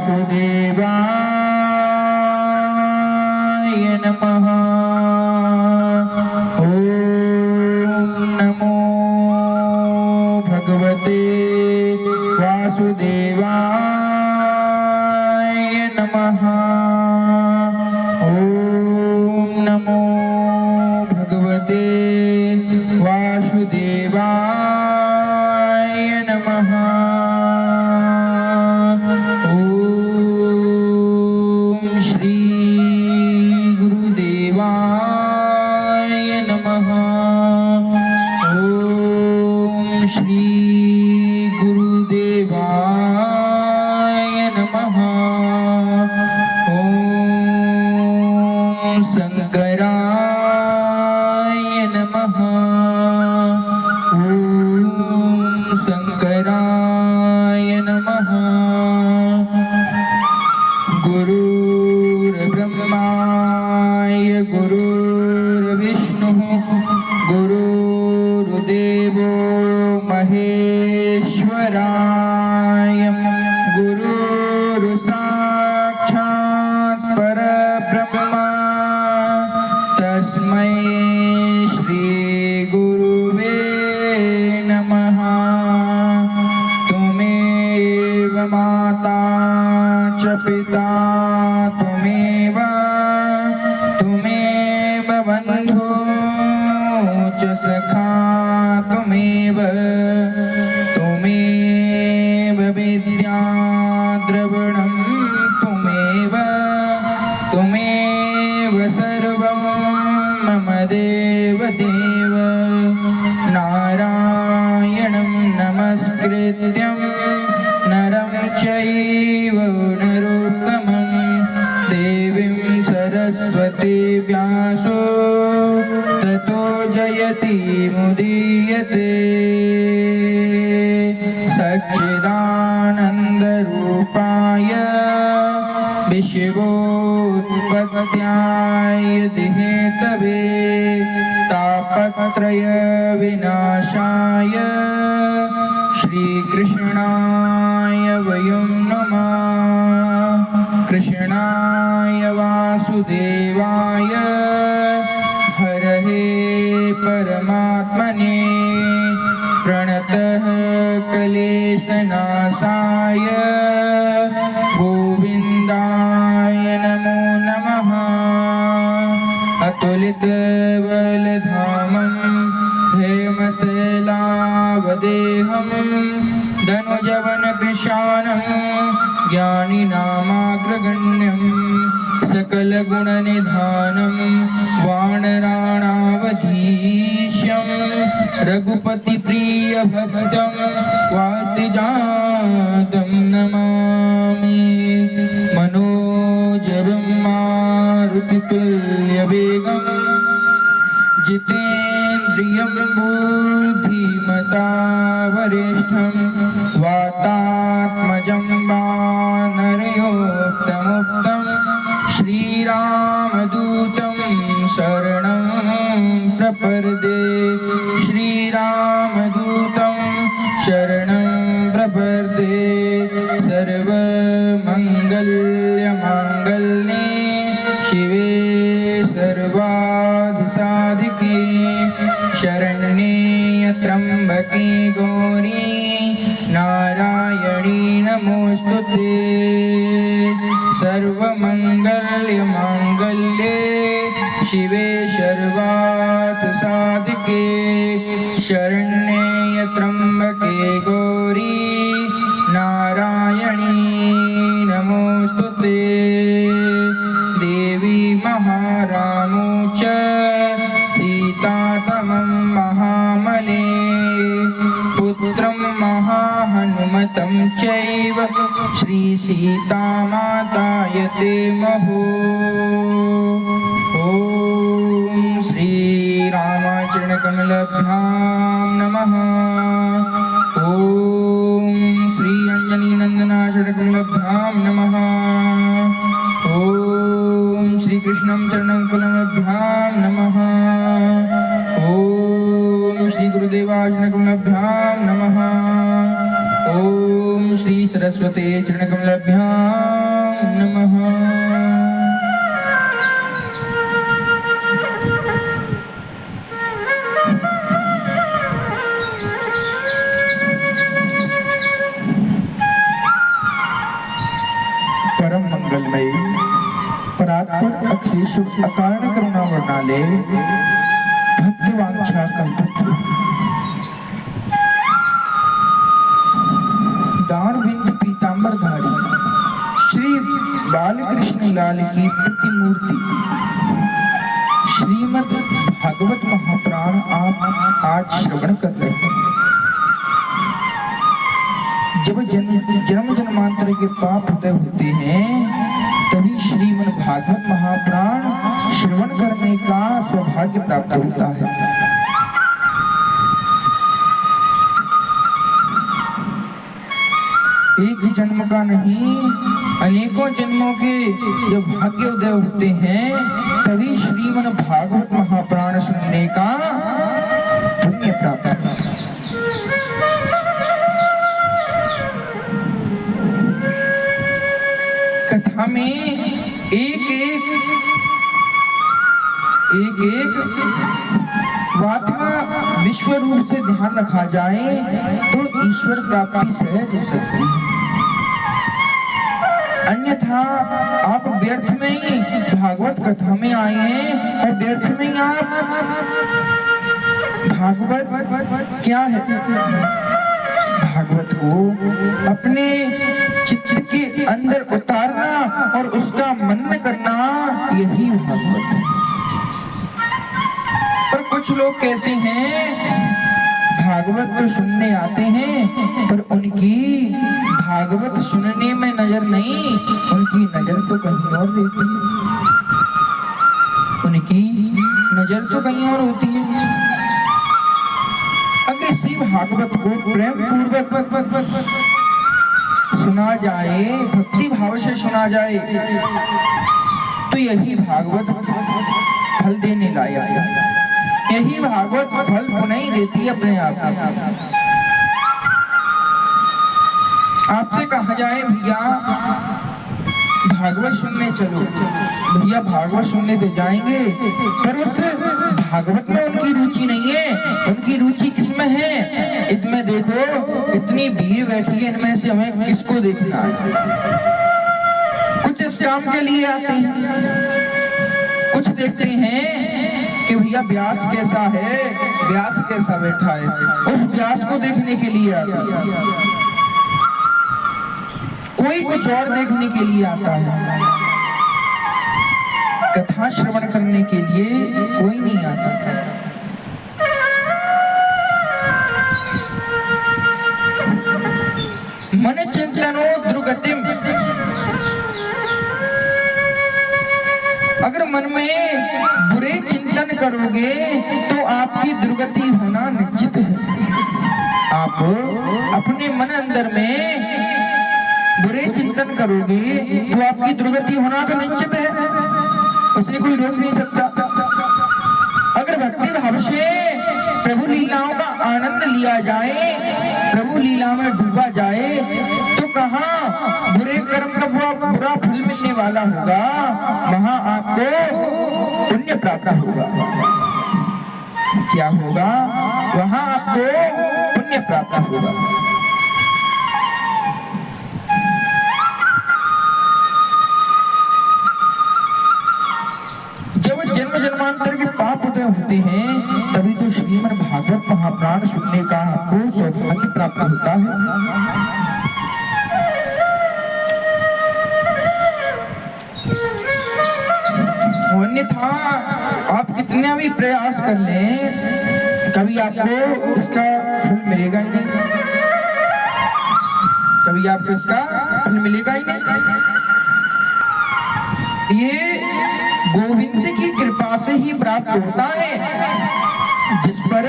वासुदेवाय नमः। ॐ नमो भगवते वासुदेवाय नमः। ॐ नमो भगवते वासुदेवाय नमः। ॐ श्री गुरुदेवाय नमः। ॐ श्री गुरुदेवाय नमः। ॐ शंकराय नमः। ॐ शंकराय नमः। गुरुर्ब्रह्माय गुरुर्विष्णुः गुरुर्देवो महेश्वराय गुरुर्साक्षात् परब्रह्म तस्मै श्री गुरुवे नमः। त्वमेव माता च पिता त्वमेव बन्धो च सखा त्वमेव विद्या द्रविणं त्वमेव सर्वं मम देवदेव। नारायणं नमस्कृत्यं नरं चैव नरोत्तमं देवीं सरस्वती व्यासो ततो जयति मुदीयते। सच्चिदानन्दरूपाय विश्वोत्पत्त्याय हेतवे तापत्रय विनाशाय श्रीकृष्णाय वयं नमः। कृष्णाय वासुदेवाय हरहे परमात्मने प्रणतः क्लेशनाशाय गोविन्दाय नमो नमः। अतुलितबलधामं हेमशैलावदेहं धनुजवनकृशानं ज्ञानिनामाग्रगण्यं सकलगुणनिधानं वानराणावधीश्यं रघुपतिप्रियभक्तं वातिजातं नमामि। मनोजवं मारुतितुल्यवेगं जितेन्द्रियं बुद्धिमता वरिष्ठं वातात्मजं वानरयोक्तमुक्तं श्रीरामदूतं शरणं प्रपद्ये। श्रीरामदूतं शरणं प्रपद्ये। सर्वमङ्गलमाङ्गल्ये शिवे सर्वाधिसाधिके शरण्ये त्र्यम्बके गौरी नारायणी नमोस्तुते। सर्वमङ्गलमाङ्गल्ये शिवे सर्वार्थसाधिके शरण्ये त्र्यम्बके गौरी नारायणी नमोस्तुते। देवी महारामो च सीतातमं महामले पुत्रं महाहनुमतं चैव श्रीसीतामातायते महो। ॐ श्रीरामचरणकमलभ्यां नमः। ॐ श्री अंजनीनन्दनाचरणकमलभ्यां नमः। ॐ श्रीकृष्णं चरणं कमलभ्यां नमः। ॐ श्रीगुरुदेवाचरणकमलभ्यां नमः। ॐ श्री सरस्वती चरणकमलभ्यां परम मंगलमय परात्पर अखिलेश अकारण करुणा वर्णाले भक्तिवांछा कल्पतरु दान बिंद पीतांबरधारी श्री बालकृष्ण लाल की प्रतिमूर्ति श्रीमद् भागवत महापुराण आप आज श्रवण कर रहे हैं। जब जन्म जन्मांतर के पाप उदय होते हैं तभी श्रीमद् भागवत महापुराण श्रवण करने का सौभाग्य प्राप्त होता है। एक जन्म का नहीं, अनेकों जन्मों के जब भाग्य उदय होते हैं तभी श्रीमद् भागवत महापुराण सुनने का पुण्य प्राप्त होता है। कथा में एक एक बात का विश्व रूप से ध्यान रखा जाए तो ईश्वर प्राप्ति सहज हो सकती है। अन्यथा आप व्यर्थ में ही भागवत कथा में आए हैं और व्यर्थ में ही आप भागवत क्या है, भागवत को अपने चित्त के अंदर उतारना और उसका मनन करना, यही भागवत है। पर कुछ लोग कैसे हैं, भागवत तो सुनने आते हैं पर उनकी भागवत सुनने में नजर नहीं, उनकी नजर तो कहीं और रहती है, उनकी नजर तो कहीं और होती है। अगर इसी भागवत को प्रेम पूर्वक सुना जाए, भक्ति भाव से सुना जाए तो यही भागवत फल देने लायक है। यही भागवत फल नहीं देती अपने आप। आपसे कहा जाए भैया भागवत सुनने चलो, भैया भागवत सुनने तो जाएंगे पर उस भागवत में उनकी रुचि नहीं है। उनकी रुचि किसमें है, इसमें देखो इतनी भीड़ बैठी है, इनमें से हमें किसको देखना है। कुछ इस काम के लिए आते हैं, कुछ देखते हैं कि भैया व्यास कैसा है, व्यास कैसा बैठा है, उस व्यास को देखने के लिए आता है। कोई कुछ और देखने के लिए आता है, कथा श्रवण करने के लिए कोई नहीं आता। मन चिंतनो दुर्गतिम, अगर मन में बुरे चिंतन करोगे तो आपकी दुर्गति होना निश्चित है। आप अपने मन अंदर में बुरे चिंतन करोगे तो आपकी दुर्गति होना तो निश्चित है, उसे कोई रोक नहीं सकता। अगर भक्ति भाव से प्रभु लीलाओं का आनंद लिया जाए, प्रभु लीला में डूबा जाए तो कहाँ बुरे कर्म का बुरा फल मिलने वाला होगा, वहां आपको पुण्य प्राप्त होगा। क्या होगा, वहां आपको पुण्य प्राप्त होगा। जब जन्म जन्मांतर के पाप उदय होते हैं तभी तो श्रीमद् भागवत महापुराण सुनने का आपको सौभाग्य प्राप्त होता है। अन्यथा आप कितना भी प्रयास कर लें कभी आपको इसका फल मिलेगा ही नहीं, कभी आपको इसका फल मिलेगा ही नहीं। ये गोविंद की कृपा से ही प्राप्त होता है। जिस पर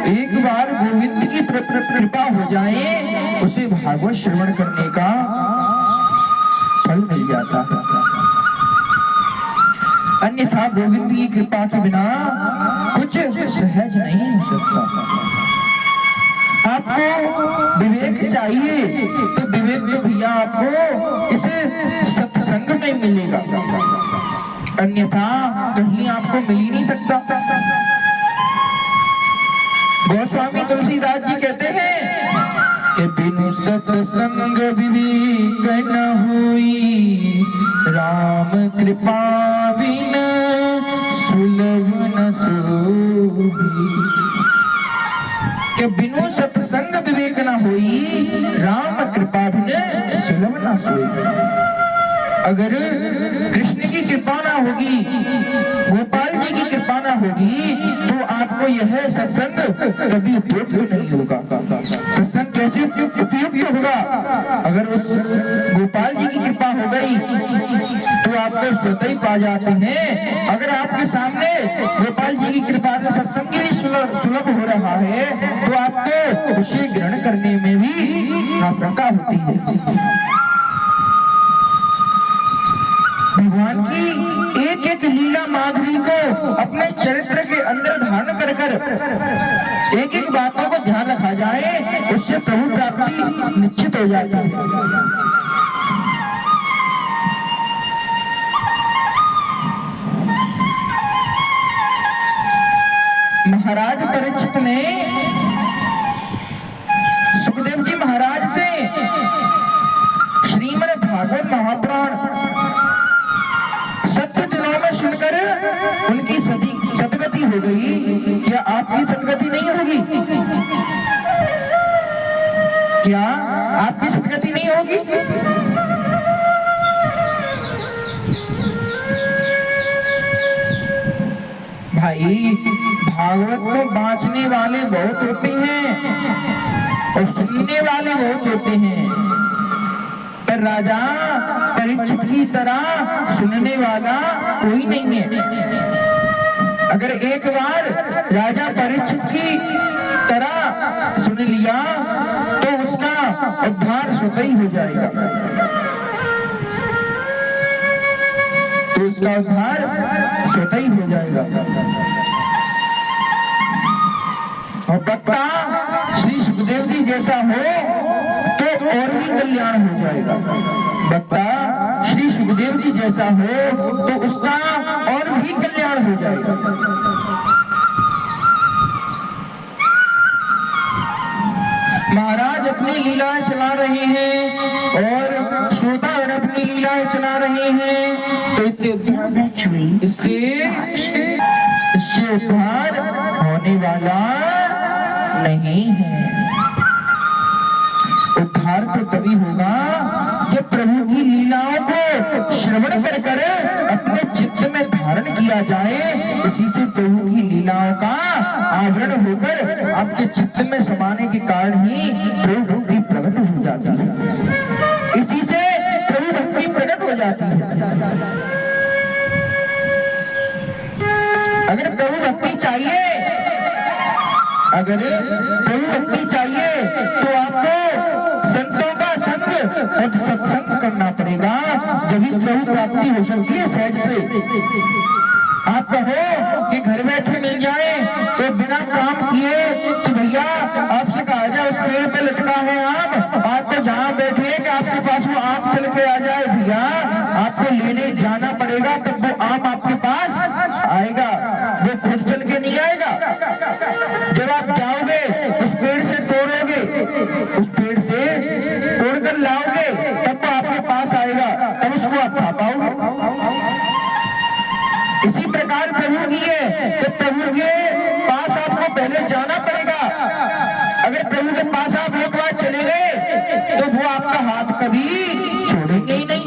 एक बार गोविंद की कृपा हो जाए उसे भागवत श्रवण करने का फल मिल जाता है। अन्यथा गोविंद की कृपा के बिना कुछ सहज नहीं हो सकता। आपको विवेक चाहिए तो विवेक तो भैया आपको इस सत्संग में मिलेगा, अन्यथा कहीं आपको मिल ही नहीं सकता। गोस्वामी तुलसीदास जी कहते हैं कि बिनु सत्संग विवेक न होई, राम कृपा बिन सुलभ न सोई। के बिनु सत्संग विवेक न होई, राम कृपा बिन सुलभ न सोई। अगर कृष्ण की कृपा ना होगी, गोपाल जी की कृपा ना होगी, तो आपको यह सत्संग कभी उपयुक्त नहीं होगा। सत्संग कैसे उपयुक्त होगा? अगर उस गोपाल जी की कृपा हो गई तो आपको स्वतः ही पा जाते हैं। अगर आपके सामने गोपाल जी की कृपा से सत्संग भी सुलभ हो रहा है तो आपको उसे ग्रहण करने में भी आशंका होती है। भगवान की एक एक लीला माधुरी को अपने चरित्र के अंदर धारण कर कर एक एक बातों को ध्यान रखा जाए, उससे प्रभु प्राप्ति निश्चित हो जाती है। महाराज परीक्षित ने सुखदेव जी महाराज से श्रीमद् भागवत महापुराण सत्य दिनों में सुनकर उनकी सदगति हो गई। क्या आपकी सदगति नहीं होगी? क्या आपकी सदगति नहीं होगी? भाई, भागवत को बांचने वाले बहुत होते हैं और सुनने वाले बहुत होते हैं, पर राजा परीक्षित की तरह सुनने वाला कोई नहीं है। अगर एक बार राजा परीक्षित की तरह सुन लिया तो उसका उद्धार स्वतः ही हो जाएगा, तो उसका उद्धार स्वतः ही हो जाएगा। और वक्ता श्री सुखदेव जी जैसा हो तो और भी कल्याण हो जाएगा। वक्ता श्री सुखदेव जी जैसा हो तो उसका और भी कल्याण हो जाएगा। महाराज अपनी लीलाएं चला रहे हैं और श्रोतागण अपनी लीलाएं चला रहे हैं, तो इससे उद्धार होने वाला नहीं है। उद्धार तो तभी होगा जब प्रभु की लीलाओं को श्रवण कर कर अपने चित्त में धारण किया जाए। इसी से प्रभु की लीलाओं का आवरण होकर आपके चित्त में समाने के कारण ही प्रभु भक्ति प्रकट हो जाती है। इसी से प्रभु भक्ति प्रकट हो जाती है। अगर प्रभु भक्ति चाहिए, अगर प्रभु भक्ति चाहिए तो आपको संतों का संग और सत्संग करना पड़ेगा, जब ही प्रभु प्राप्ति हो सकती है सहज से। आप कहो कि घर बैठे मिल जाए तो बिना काम किए, तो भैया आपसे कहा जाए उस पेड़ पे लटका है आम, आप तो जहाँ बैठे कि आपके पास वो आम चल के आ जाए, भैया आपको लेने जाना पड़ेगा, तब वो आम आपके पास आएगा, वो खुद चल के नहीं आएगा। जब आप जाओगे उस पेड़ से तोड़ोगे, उस पेड़ से तोड़कर लाओगे, तब वो आपके पास आएगा, तब उसको आप खा पाओगे। इसी प्रकार प्रभु की है कि प्रभु के पास आपको पहले जाना पड़ेगा। अगर प्रभु के पास आप एक बार चले गए तो वो आपका हाथ कभी छोड़ेंगे ही नहीं।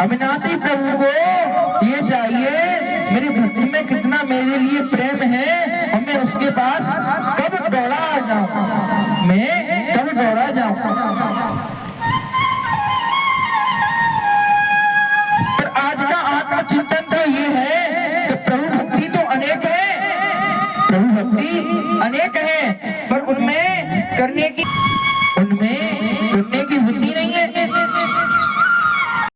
अविनाशी प्रभु को ये चाहिए मेरी भक्ति में कितना मेरे लिए प्रेम है और मैं उसके पास कब दौड़ा आ जाऊं, मैं कब दौड़ा जाऊं। पर आज का आत्मचिंतन तो ये है कि प्रभु भक्ति तो अनेक है, प्रभु भक्ति अनेक है, पर उनमें करने की, उनमें